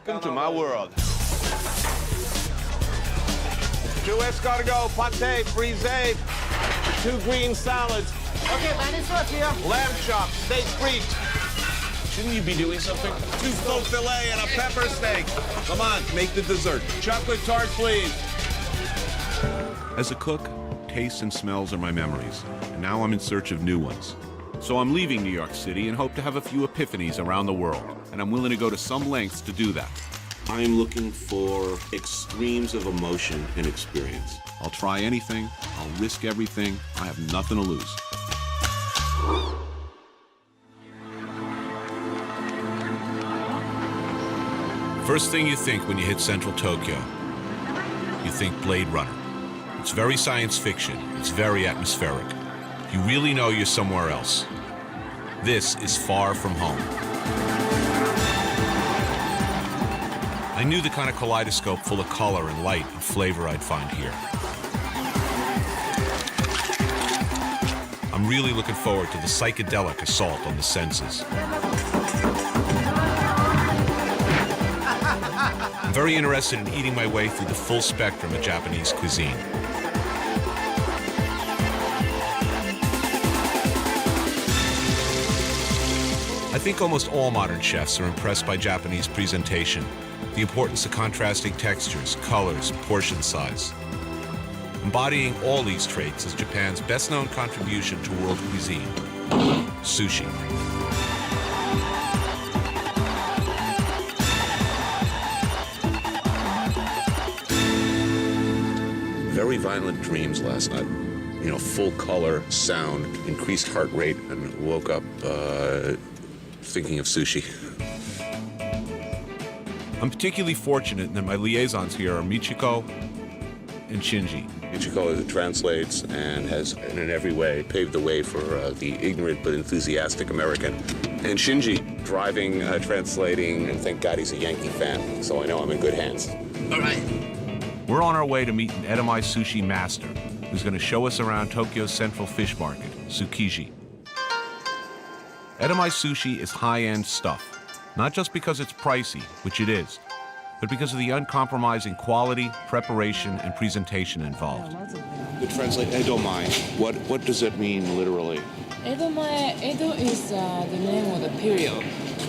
Welcome to my world. 2 escargot, pate, frisee, 2 green salads. Okay, man, it's up here. Lamb chop, steak frites. Shouldn't you be doing something? 2 smoked filet and a pepper steak. Come on, make the dessert. Chocolate tart, please. As a cook, tastes and smells are my memories, and now I'm in search of new ones. So I'm leaving New York City and hope to have a few epiphanies around the world, and I'm willing to go to some lengths to do that. I'm looking for extremes of emotion and experience. I'll try anything, I'll risk everything, I have nothing to lose. First thing you think when you hit central Tokyo, you think Blade Runner. It's very science fiction, it's very atmospheric. You really know you're somewhere else. This is far from home. I knew the kind of kaleidoscope full of color and light and flavor I'd find here. I'm really looking forward to the psychedelic assault on the senses. I'm very interested in eating my way through the full spectrum of Japanese cuisine. I think almost all modern chefs are impressed by Japanese presentation, the importance of contrasting textures, colors, portion size. Embodying all these traits is Japan's best-known contribution to world cuisine, sushi. Very violent dreams last night. You know, full color, sound, increased heart rate, and woke up thinking of sushi. I'm particularly fortunate that my liaisons here are Michiko and Shinji. Michiko translates and has, in every way, paved the way for the ignorant but enthusiastic American. And Shinji, driving, translating, and thank God he's a Yankee fan, so I know I'm in good hands. All right. We're on our way to meet an edomae sushi master who's going to show us around Tokyo's central fish market, Tsukiji. Edomae sushi is high-end stuff, not just because it's pricey, which it is, but because of the uncompromising quality, preparation, and presentation involved. To translate edomae, what does that mean literally? Edomae, Edo is the name of the period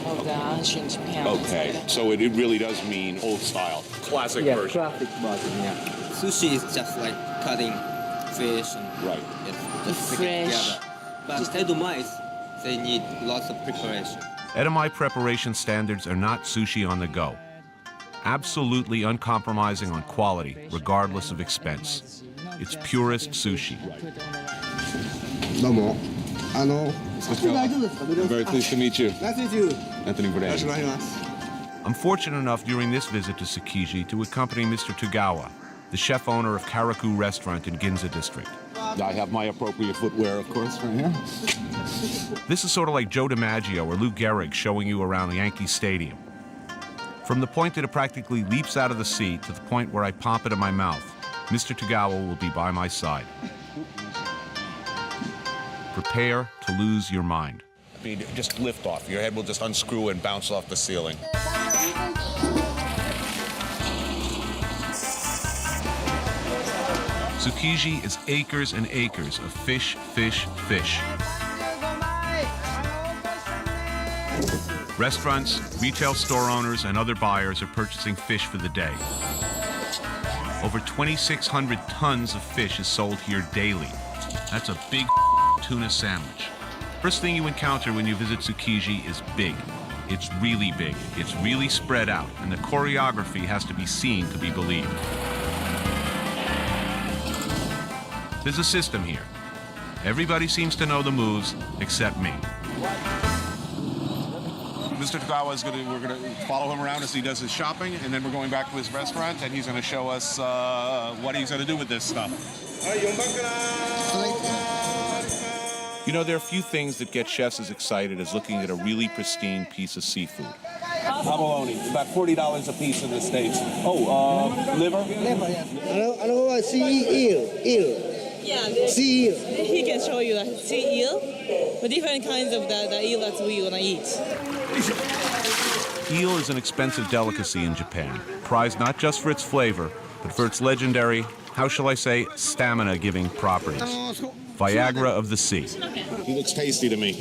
of the ancient Japan. Okay, so it really does mean old style, classic version. Classic version, yeah. Sushi is just like cutting fish and Right. just stick it together. But edomae, they need lots of preparation. Edomae preparation standards are not sushi on the go. Absolutely uncompromising on quality, regardless of expense. It's purest sushi. Domo. I'm very pleased to meet you. Nice to meet you. Anthony Bourdain. I'm fortunate enough during this visit to Tsukiji to accompany Mr. Tagawa, the chef owner of Karaku Restaurant in Ginza District. I have my appropriate footwear, of course, right here. This is sort of like Joe DiMaggio or Lou Gehrig showing you around the Yankee Stadium. From the point that it practically leaps out of the sea to the point where I pop it in my mouth, Mr. Tagawa will be by my side. Prepare to lose your mind. I mean, just lift off. Your head will just unscrew and bounce off the ceiling. Tsukiji is acres and acres of fish, fish, fish. Restaurants, retail store owners, and other buyers are purchasing fish for the day. Over 2,600 tons of fish is sold here daily. That's a big tuna sandwich. First thing you encounter when you visit Tsukiji is big. It's really big. It's really spread out, and the choreography has to be seen to be believed. There's a system here. Everybody seems to know the moves except me. Mr. Tagawa is we're gonna follow him around as he does his shopping, and then we're going back to his restaurant, and he's gonna show us what he's gonna do with this stuff. You know, there are few things that get chefs as excited as looking at a really pristine piece of seafood. Abalone, about $40 a piece in the States. Oh, liver? Liver, yes. I don't see eel. Yeah, See eel. he can show you the sea eel, the different kinds of the eel that we wanna eat. Eel is an expensive delicacy in Japan, prized not just for its flavor, but for its legendary, how shall I say, stamina-giving properties. Viagra of the sea. He looks tasty to me.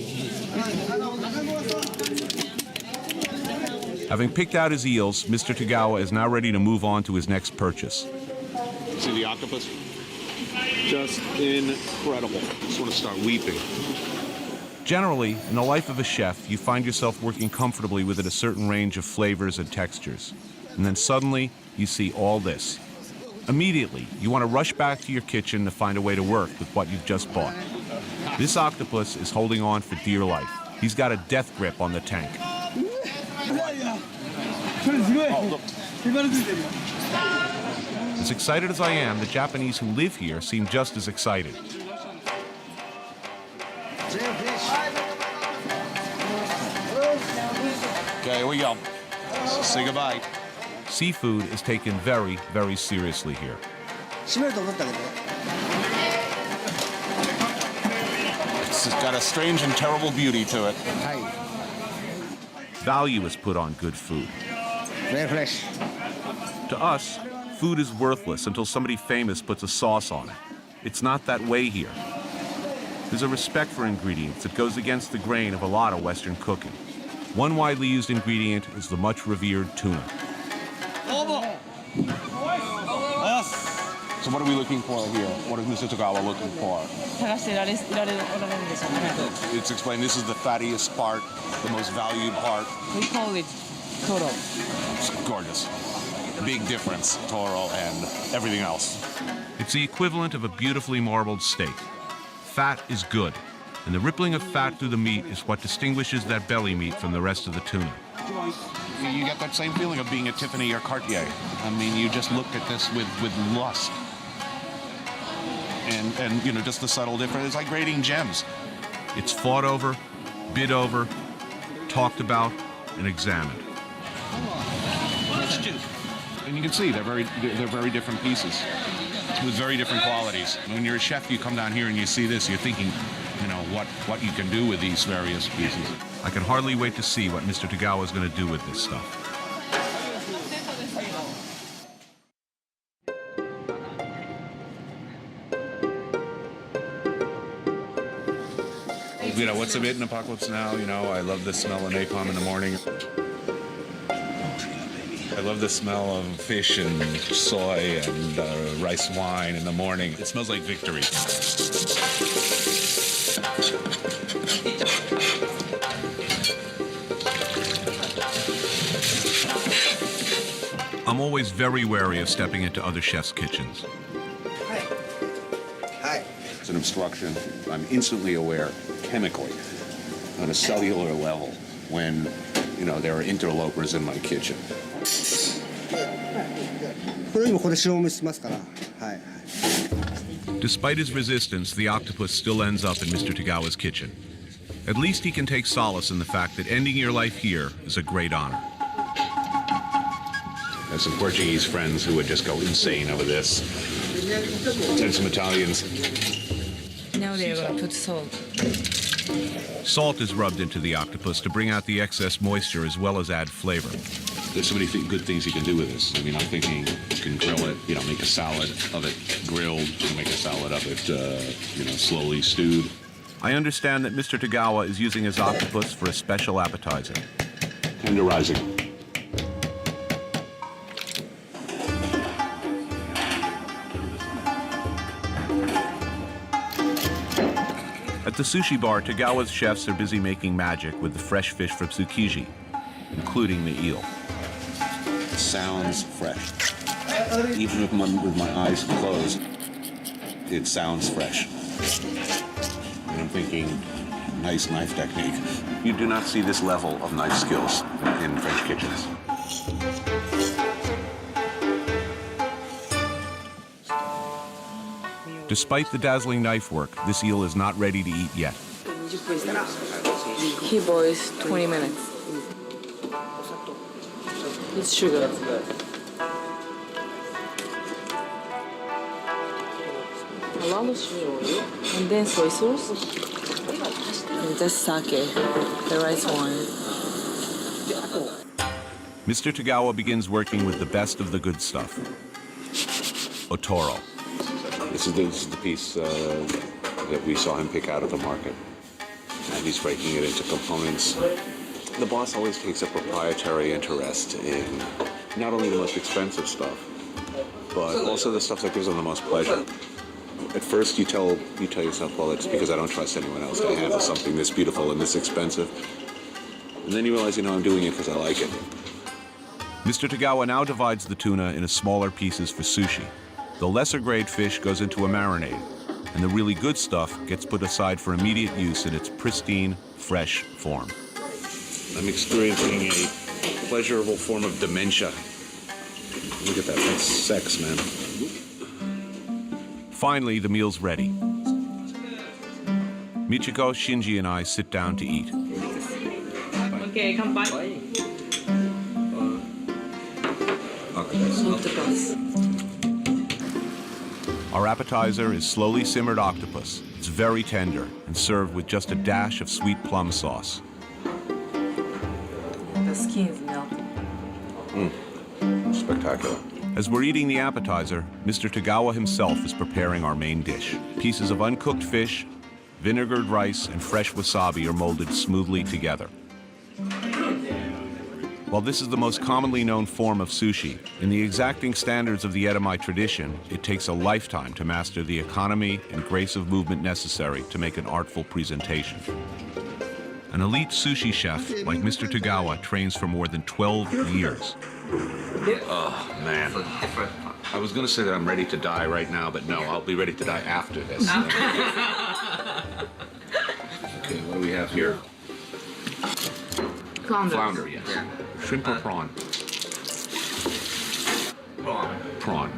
Having picked out his eels, Mr. Tagawa is now ready to move on to his next purchase. See the octopus? Just incredible. I just want to start weeping. Generally, in the life of a chef, you find yourself working comfortably within a certain range of flavors and textures. And then suddenly, you see all this. Immediately, you want to rush back to your kitchen to find a way to work with what you've just bought. This octopus is holding on for dear life. He's got a death grip on the tank. As excited as I am, the Japanese who live here seem just as excited. Okay, here we go. Say goodbye. Seafood is taken very, very seriously here. It's got a strange and terrible beauty to it. Value is put on good food. Very fresh. To us, food is worthless until somebody famous puts a sauce on it. It's not that way here. There's a respect for ingredients that goes against the grain of a lot of Western cooking. One widely used ingredient is the much revered tuna. So what are we looking for here? What is Mr. Tagawa looking for? It's explained this is the fattiest part, the most valued part. We call it toro. It's gorgeous. Big difference, toro and everything else. It's the equivalent of a beautifully marbled steak. Fat is good, and the rippling of fat through the meat is what distinguishes that belly meat from the rest of the tuna. You get that same feeling of being at Tiffany or Cartier. I mean, you just look at this with lust. And you know, just the subtle difference. It's like grading gems. It's fought over, bid over, talked about, and examined. And you can see they're very different pieces with very different qualities. When you're a chef, you come down here and you see this, you're thinking, you know, what you can do with these various pieces. I can hardly wait to see what Mr. Tagawa is going to do with this stuff. You know, what's a bit in Apocalypse Now? You know, I love the smell of napalm in the morning. I love the smell of fish and soy and rice wine in the morning. It smells like victory. I'm always very wary of stepping into other chefs' kitchens. Hi. It's an obstruction. I'm instantly aware, chemically, on a cellular level, when, you know, there are interlopers in my kitchen. Despite his resistance, the octopus still ends up in Mr. Tagawa's kitchen. At least he can take solace in the fact that ending your life here is a great honor. I have some Portuguese friends who would just go insane over this. And some Italians. Now they're going to put salt. Salt is rubbed into the octopus to bring out the excess moisture as well as add flavor. There's so many good things you can do with this. I mean, I'm thinking you can grill it, you know, make a salad of it grilled, you can make a salad of it, you know, slowly stewed. I understand that Mr. Tagawa is using his octopus for a special appetizer. Tenderizing. At the sushi bar, Tagawa's chefs are busy making magic with the fresh fish from Tsukiji, including the eel. It sounds fresh. Even with my eyes closed, it sounds fresh. And I'm thinking, nice knife technique. You do not see this level of knife skills in French kitchens. Despite the dazzling knife work, this eel is not ready to eat yet. He boils 20 minutes. It's sugar. a lot of sushi oil, and then soy sauce, and just sake, the rice wine. Mr. Tagawa begins working with the best of the good stuff. Otoro. This is the piece that we saw him pick out of the market. And he's breaking it into components. The boss always takes a proprietary interest in not only the most expensive stuff, but also the stuff that gives him the most pleasure. At first you tell yourself, well, it's because I don't trust anyone else to handle something this beautiful and this expensive. And then you realize, I'm doing it because I like it. Mr. Tagawa now divides the tuna into smaller pieces for sushi. The lesser grade fish goes into a marinade, and the really good stuff gets put aside for immediate use in its pristine, fresh form. I'm experiencing a pleasurable form of dementia. Look at that, that's sex, man. Finally, the meal's ready. Michiko, Shinji, and I sit down to eat. Okay, come back. Our appetizer is slowly simmered octopus. It's very tender and served with just a dash of sweet plum sauce. The skin is melting. Spectacular. As we're eating the appetizer, Mr. Tagawa himself is preparing our main dish. Pieces of uncooked fish, vinegared rice, and fresh wasabi are molded smoothly together. While this is the most commonly known form of sushi, in the exacting standards of the edomae tradition, it takes a lifetime to master the economy and grace of movement necessary to make an artful presentation. An elite sushi chef like Mr. Tagawa trains for more than 12 years. Oh, man. I was going to say that I'm ready to die right now, but no, I'll be ready to die after this. Okay, what do we have here? Flounder, yes. Shrimp or prawn? Prawn.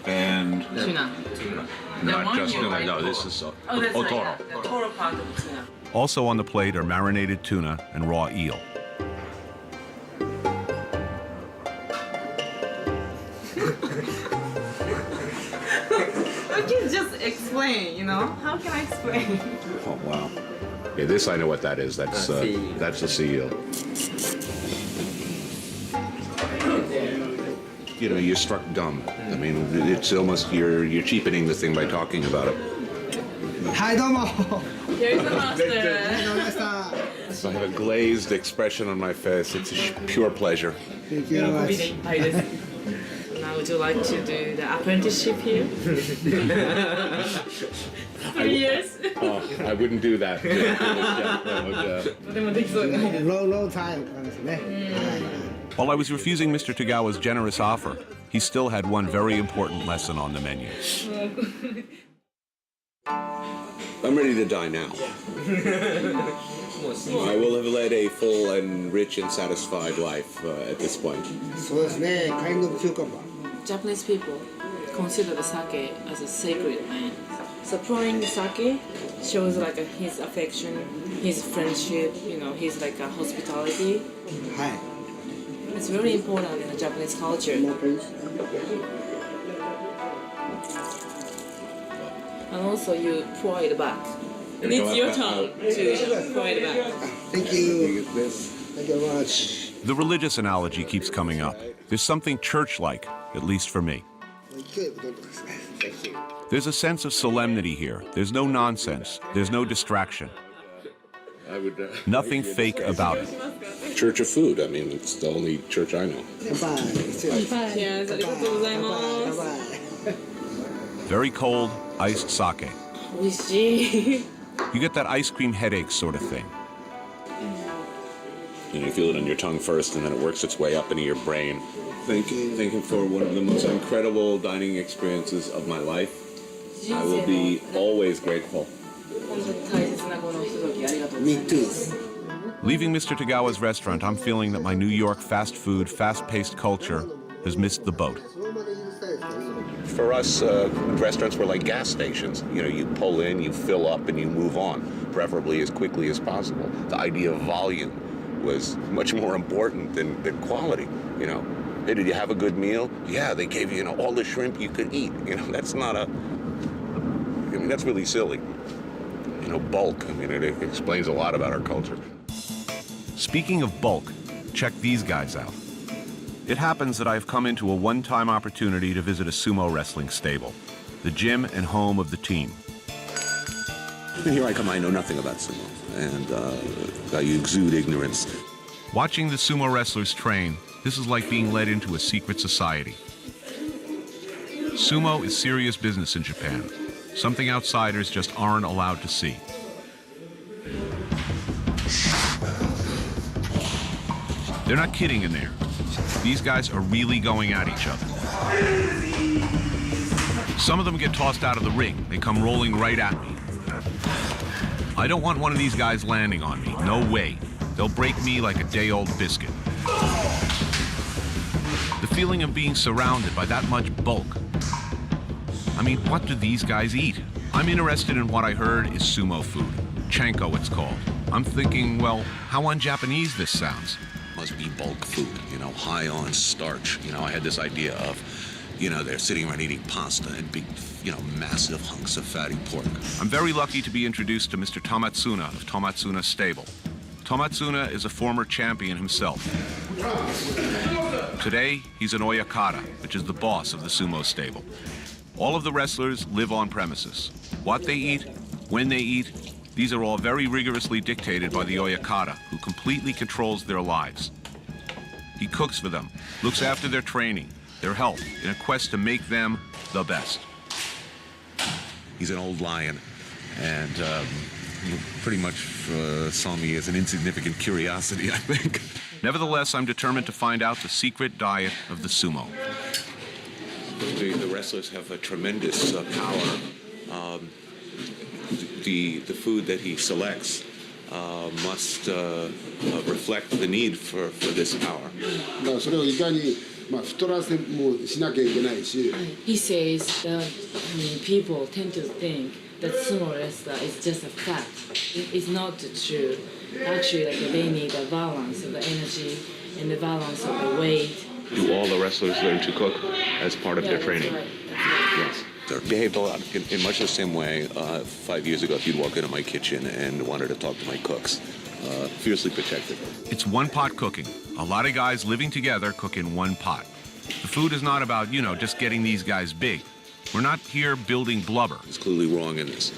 And Tuna. not just tuna. No, this is otoro. The total part of tuna. Also on the plate are marinated tuna and raw eel. I can just explain, How can I explain? Oh, wow. Yeah, this I know what that is. That's the sea eel. You're struck dumb. I mean, it's almost you're cheapening the thing by talking about it. Hi, domo. Here's the master. So I have a glazed expression on my face. It's pure pleasure. Thank you very much. Now, would you like to do the apprenticeship here? 3 years. Oh, I wouldn't do that. Long time ですね。 While I was refusing Mr. Tagawa's generous offer, he still had one very important lesson on the menu. I'm ready to die now. I will have led a full and rich and satisfied life at this point. そうですね。kind of cucumber. Japanese people consider the sake as a sacred man. So pouring the sake shows like his affection, his friendship, his like a hospitality. はい。 It's very important in the Japanese culture. And also you pour it back. And it's your turn to pour it back. Thank you. Thank you very much. The religious analogy keeps coming up. There's something church-like, at least for me. Thank you. There's a sense of solemnity here. There's no nonsense. There's no distraction. Nothing fake about it. Church of food. I mean, it's the only church I know. Bye. Yes, ありがとうございます。 Very cold, iced sake. 美味しい。 You get that ice cream headache sort of thing. You feel it on your tongue first, and then it works its way up into your brain. Thinking for one of the most incredible dining experiences of my life. I will be always grateful. 本当に大切なこのひとときありがとうござい Me ます。 too. Leaving Mr. Tagawa's restaurant, I'm feeling that my New York fast food, fast-paced culture has missed the boat. For us, restaurants were like gas stations. You pull in, you fill up, and you move on, preferably as quickly as possible. The idea of volume was much more important than quality. Hey, did you have a good meal? Yeah, they gave you, all the shrimp you could eat. That's not a... I mean, that's really silly. You know, bulk, I mean, it explains a lot about our culture. Speaking of bulk, check these guys out. It happens that I've come into a one-time opportunity to visit a sumo wrestling stable, the gym and home of the team. And here I come, I know nothing about sumo, and I exude ignorance. Watching the sumo wrestlers train, this is like being led into a secret society. Sumo is serious business in Japan, something outsiders just aren't allowed to see. They're not kidding in there. These guys are really going at each other. Some of them get tossed out of the ring. They come rolling right at me. I don't want one of these guys landing on me. No way. They'll break me like a day-old biscuit. The feeling of being surrounded by that much bulk. I mean, what do these guys eat? I'm interested in what I heard is sumo food. Chanko, it's called. I'm thinking, well, how un-Japanese this sounds. Must be bulk food, you know, high on starch. You know, I had this idea of, you know, they're sitting around eating pasta and big, you know, massive hunks of fatty pork. I'm very lucky to be introduced to Mr. Tomatsuna of Tomatsuna Stable. Tomatsuna is a former champion himself. Today, he's an oyakata, which is the boss of the sumo stable. All of the wrestlers live on premises. What they eat, when they eat, these are all very rigorously dictated by the oyakata, who completely controls their lives. He cooks for them, looks after their training, their health, in a quest to make them the best. He's an old lion, and pretty much saw me as an insignificant curiosity, I think. Nevertheless, I'm determined to find out the secret diet of the sumo. The wrestlers have a tremendous power. The food that he selects must reflect the need for this power. He says that people tend to think that sumo wrestler is just a fat. It's not true. Actually, like, they need a balance of the energy and the balance of the weight. Do all the wrestlers learn to cook as part of their training? That's right. Yes. They're behaved a lot in much the same way 5 years ago if you'd walk into my kitchen and wanted to talk to my cooks. Fiercely protected. It's one-pot cooking. A lot of guys living together cook in one pot. The food is not about, you know, just getting these guys big. We're not here building blubber. It's clearly wrong in this.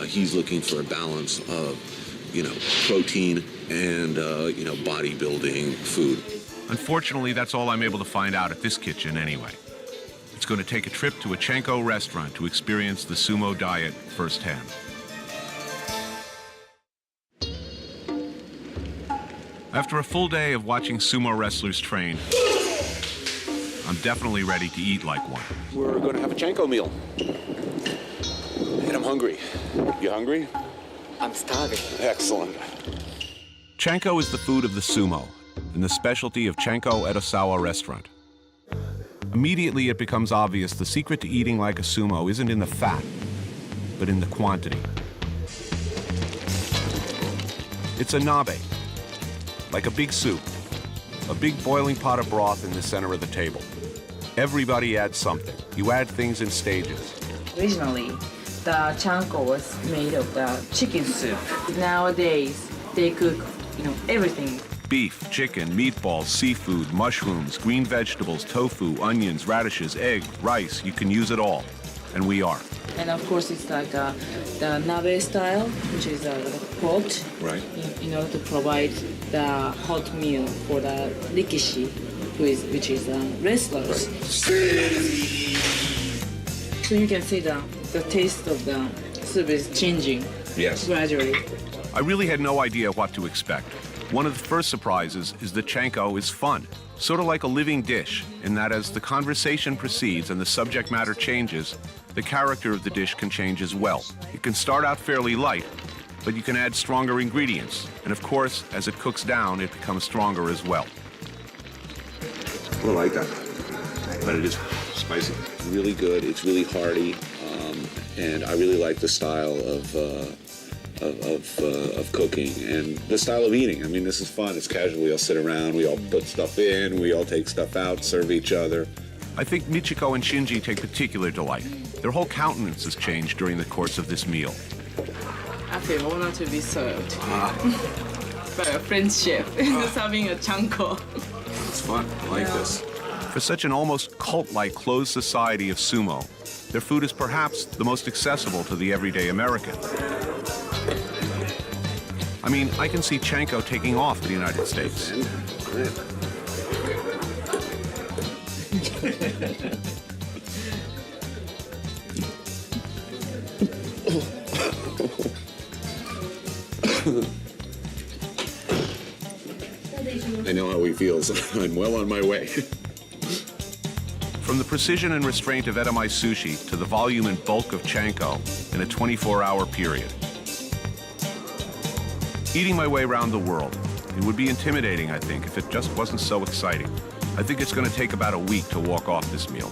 He's looking for a balance of, you know, protein and, you know, bodybuilding food. Unfortunately, that's all I'm able to find out at this kitchen anyway. It's going to take a trip to a Chanko restaurant to experience the sumo diet firsthand. After a full day of watching sumo wrestlers train, I'm definitely ready to eat like one. We're going to have a Chanko meal. And I'm hungry. You hungry? I'm starving. Excellent. Chanko is the food of the sumo and the specialty of Chanko Edosawa restaurant. Immediately it becomes obvious the secret to eating like a sumo isn't in the fat, but in the quantity. It's a nabe, like a big soup, a big boiling pot of broth in the center of the table. Everybody adds something. You add things in stages. Originally, the chanko was made of the chicken soup. Nowadays, they cook, everything. Beef, chicken, meatballs, seafood, mushrooms, green vegetables, tofu, onions, radishes, egg, rice. You can use it all. And we are. And of course, it's like the nabe style, which is pot, Right. in order to provide the hot meal for the rikishi, which is wrestlers. So you can see the taste of the soup is changing. Yes. Gradually. I really had no idea what to expect. One of the first surprises is that Chanko is fun, sort of like a living dish, in that as the conversation proceeds and the subject matter changes, the character of the dish can change as well. It can start out fairly light, but you can add stronger ingredients. And of course, as it cooks down, it becomes stronger as well. I like that. But it is spicy. It's really good. It's really hearty. And I really like the style of cooking and the style of eating. I mean, this is fun. It's casual. We all sit around. We all put stuff in. We all take stuff out, serve each other. I think Michiko and Shinji take particular delight. Their whole countenance has changed during the course of this meal. I feel honored to be served by a French chef serving a chanko. It's fun. I like this. For such an almost cult-like closed society of sumo, their food is perhaps the most accessible to the everyday American. I mean, I can see chanko taking off in the United States. I know how he feels. I'm well on my way. From the precision and restraint of edomae sushi to the volume and bulk of chanko in a 24-hour period. Eating my way around the world, it would be intimidating, I think, if it just wasn't so exciting. I think it's going to take about a week to walk off this meal.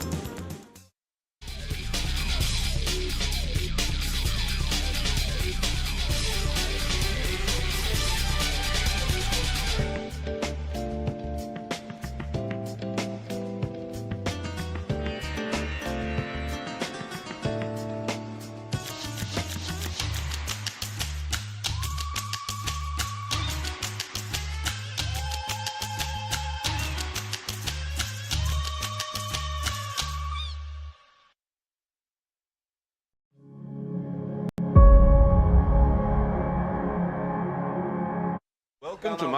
Welcome to my